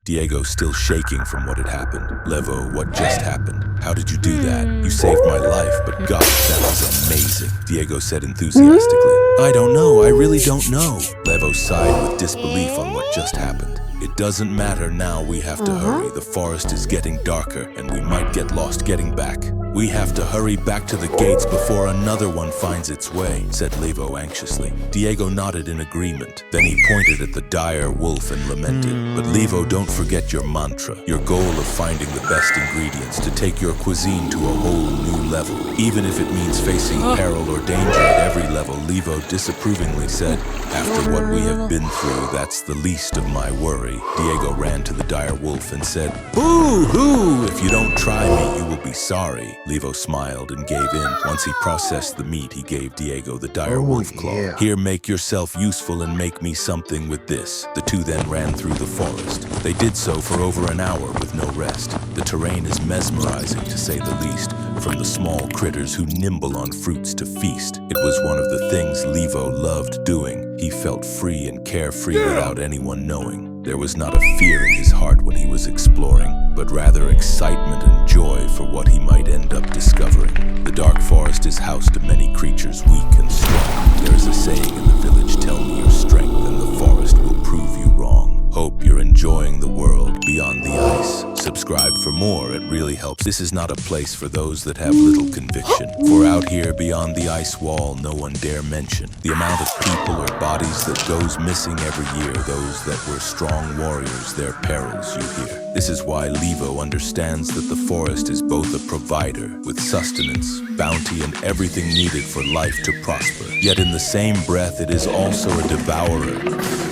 Diego still shaking from what had happened. Levo, what just happened? How did you do that? You saved my life, but gosh, that was amazing, Diego said enthusiastically. I don't know, I really don't know. Levo sighed with disbelief on what just happened. It doesn't matter now, we have to hurry. The forest is getting darker, and we might get lost getting back. We have to hurry back to the gates before another one finds its way, said Levo anxiously. Diego nodded in agreement. Then he pointed at the dire wolf and lamented. But Levo, don't forget your mantra, your goal of finding the best ingredients to take your cuisine to a whole new level. Even if it means facing peril or danger at every level, Levo disapprovingly said. After what we have been through, that's the least of my worry. Diego ran to the dire wolf and said, Boo-hoo! If you don't try me, you will be sorry. Levo smiled and gave in. Once he processed the meat, he gave Diego the dire wolf claw. Yeah. Here, make yourself useful and make me something with this. The two then ran through the forest. They did so for over an hour with no rest. The terrain is mesmerizing, to say the least. From the small critters who nibble on fruits to feast. It was one of the things Levo loved doing. He felt free and carefree without anyone knowing. There was not a fear in his heart when he was exploring, but rather excitement and joy for what he might end up discovering. The dark forest is house to many creatures weak and strong. There is a saying in the village, tell me your strength and the forest will prove you wrong. Hope you're enjoying the world beyond the ice. Subscribe for more, it really helps. This is not a place for those that have little conviction. For out here beyond the ice wall, no one dare mention the amount of people or bodies that goes missing every year. Those that were strong warriors, their perils you hear. This is why Levo understands that the forest is both a provider with sustenance, bounty, and everything needed for life to prosper. Yet in the same breath, it is also a devourer.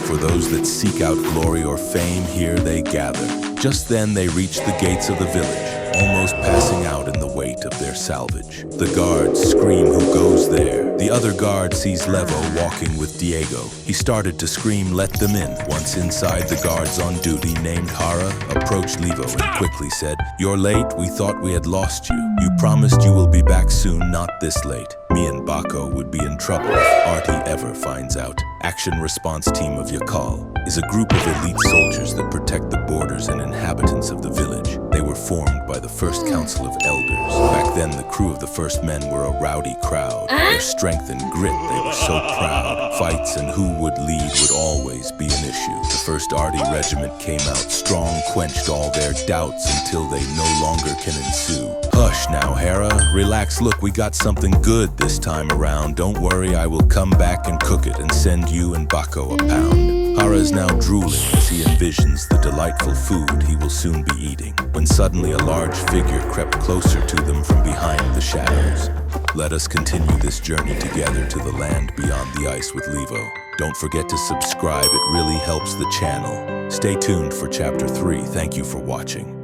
For those that seek out glory or fame, here they gather. Just then they reach the gates of the village, almost passing out in the weight of their salvage. The guards scream who goes there. The other guard sees Levo walking with Diego. He started to scream, let them in. Once inside, the guards on duty named Hara approached Levo and quickly said, You're late, we thought we had lost you. You promised you will be back soon, not this late. Me and Baco would be in trouble if Artie ever finds out. Action Response Team of Yakal is a group of elite soldiers that protect the borders and inhabitants of the village. They were formed by the first council of elders. Back then, the crew of the first men were a rowdy crowd. Their strength and grit, they were so proud. Fights and who would lead would always be an issue. The first Artie regiment came out strong, quenched all their doubts until they no longer can ensue. Hush now, Hera. Relax, look, we got something good this time around. Don't worry, I will come back and cook it and send you and Baco a pound. Hara is now drooling as he envisions the delightful food he will soon be eating, when suddenly a large figure crept closer to them from behind the shadows. Let us continue this journey together to the land beyond the ice with Levo. Don't forget to subscribe, it really helps the channel. Stay tuned for Chapter 3. Thank you for watching.